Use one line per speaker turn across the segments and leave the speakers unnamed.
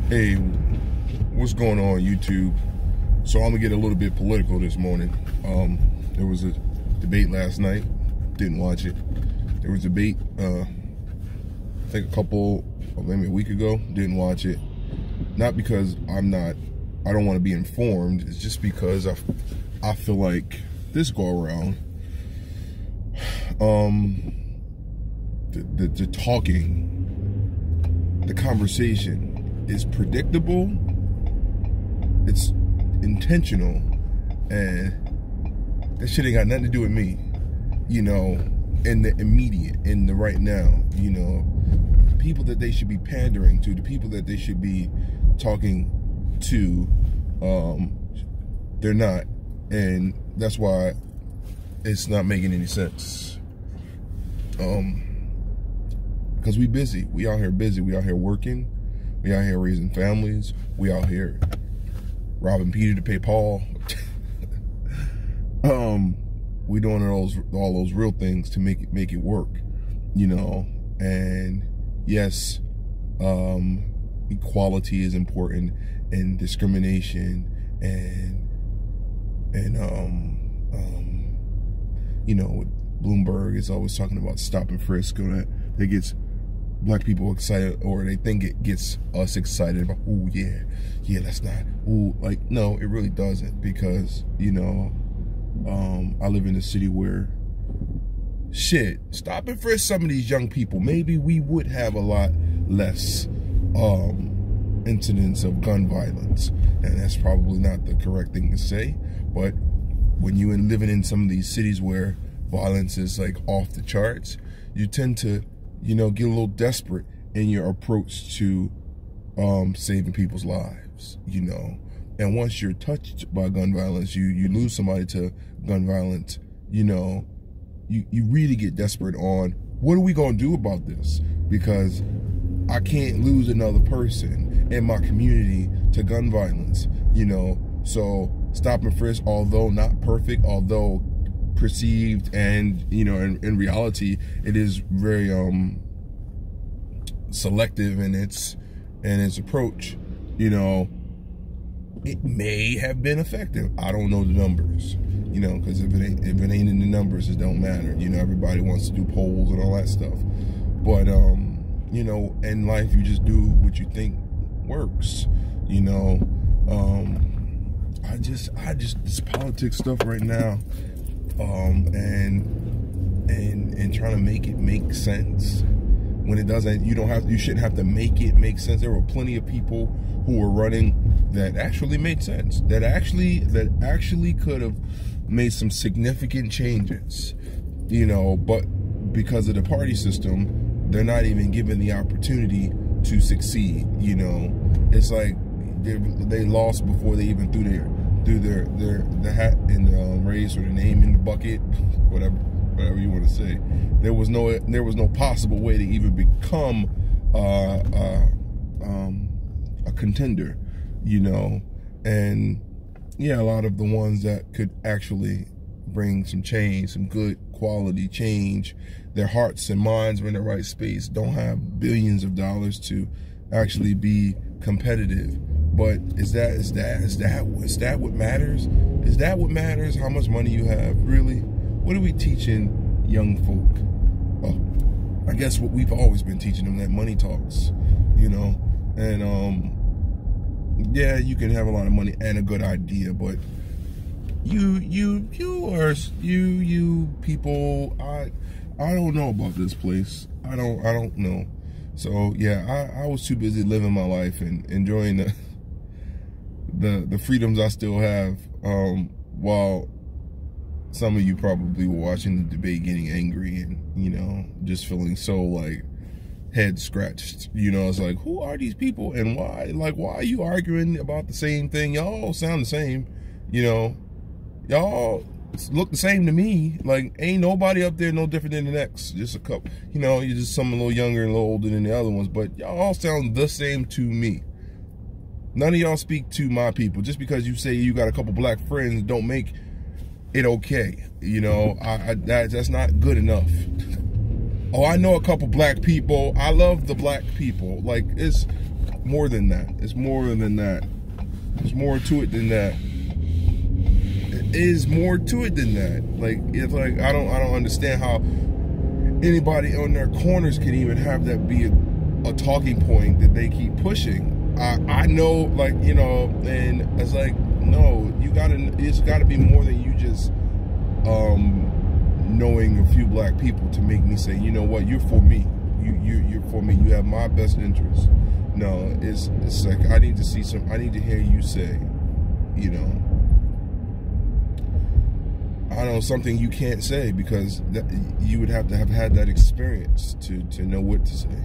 Hey, what's going on, YouTube? So I'm gonna get a little bit political this morning. There was a debate last night. Didn't watch it. There was a debate, I think maybe a week ago. Didn't watch it. Not because I don't want to be informed. It's just because I feel like this go around, the talking, the conversation is predictable, it's intentional, and that shit ain't got nothing to do with me, you know, in the immediate, in the right now, you know. People that they should be pandering to, the people that they should be talking to, they're not, and that's why it's not making any sense. Because we busy, we out here busy, we out here working, we out here raising families. We out here robbing Peter to pay Paul. We doing all those real things to make it work, you know. And yes, equality is important, and discrimination, and you know, Bloomberg is always talking about stop and frisk, that gets black people excited, or they think it gets us excited about, oh yeah, that's not, oh, like, no, it really doesn't, because, you know, I live in a city where, shit, stop and frisk some of these young people, maybe we would have a lot less incidents of gun violence. And that's probably not the correct thing to say, but when you're living in some of these cities where violence is like off the charts, you tend to, you know, get a little desperate in your approach to saving people's lives, you know. And once you're touched by gun violence, you lose somebody to gun violence, you know, you really get desperate on, what are we gonna do about this? Because I can't lose another person in my community to gun violence, you know. So stop and frisk, although not perfect, although perceived, and, you know, in reality it is very selective in its approach, you know. It may have been effective. I don't know the numbers, you know, because if it ain't in the numbers, it don't matter, you know. Everybody wants to do polls and all that stuff, but you know, in life you just do what you think works, you know. I just this politics stuff right now, and trying to make it make sense when it doesn't. You shouldn't have to make it make sense. There were plenty of people who were running that actually made sense, that actually could have made some significant changes, you know, but because of the party system, they're not even given the opportunity to succeed, you know. It's like they lost before they even threw their hat in the race, or the name in the bucket, whatever you want to say. There was no possible way to even become a contender, you know. And yeah, a lot of the ones that could actually bring some change, some good quality change, their hearts and minds were in the right space, don't have billions of dollars to actually be competitive. But is that what matters? Is that what matters? How much money you have? Really? What are we teaching young folk? Oh, I guess what we've always been teaching them, that money talks, you know. And yeah, you can have a lot of money and a good idea, but you people, I don't know about this place. I don't know. So yeah, I was too busy living my life and enjoying the freedoms I still have, while some of you probably were watching the debate getting angry and, you know, just feeling so like head scratched, you know. It's like, who are these people, and why are you arguing about the same thing? Y'all all sound the same, you know. Y'all look the same to me. Like, ain't nobody up there no different than the next. Just a couple, you know, you're just some a little younger and a little older than the other ones, but y'all all sound the same to me. None of y'all speak to my people. Just because you say you got a couple black friends don't make it okay, you know. That's not good enough. Oh, I know a couple black people. I love the black people. Like, it's more than that. It's more than that. There's more to it than that. It is more to it than that. Like, it's like I don't understand how anybody on their corners can even have that be a talking point that they keep pushing. I know, like, you know, and it's like, no, it's gotta be more than you just knowing a few black people to make me say, you know what, you're for me. You're for me. You have my best interest. No, it's like I need to hear you say, you know, I don't know, something you can't say, because you would have to have had that experience to know what to say,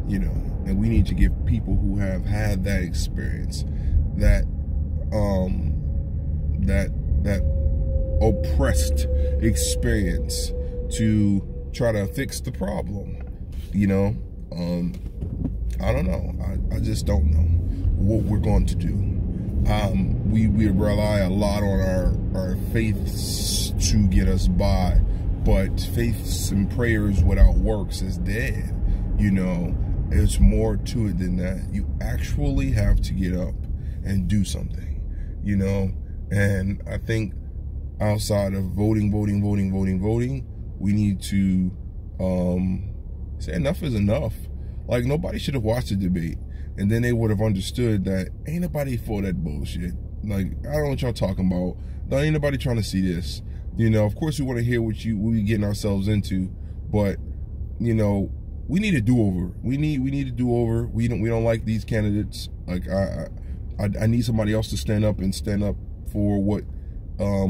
you know. And we need to give people who have had that experience, that oppressed experience, to try to fix the problem, you know. I don't know. I just don't know what we're going to do. We rely a lot on our faiths to get us by, but faiths and prayers without works is dead, you know. It's more to it than that. You actually have to get up and do something, you know. And I think outside of voting, we need to say enough is enough. Like, nobody should have watched the debate, and then they would have understood that ain't nobody for that bullshit. Like, I don't know what y'all talking about. There ain't nobody trying to see this. You know, of course we want to hear what we getting ourselves into, but, you know, we need a do-over. We need a do-over. We don't like these candidates. Like, I need somebody else to stand up for what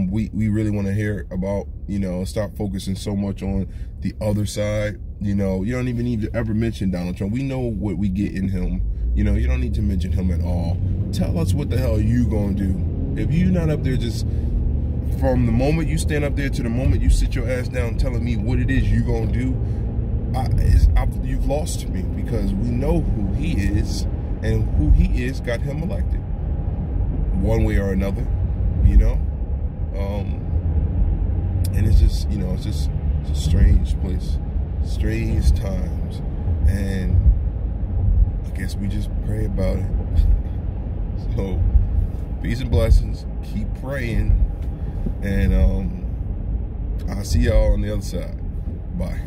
we really want to hear about, you know. Stop focusing so much on the other side. You know, you don't even need to ever mention Donald Trump. We know what we get in him. You know, you don't need to mention him at all. Tell us what the hell you gonna do. If you're not up there, just from the moment you stand up there to the moment you sit your ass down telling me what it is you gonna do, you've lost me, because we know who he is, and who he is got him elected one way or another, you know. And it's just, you know, it's a strange place, strange times, and I guess we just pray about it. So peace and blessings, keep praying, and I'll see y'all on the other side. Bye.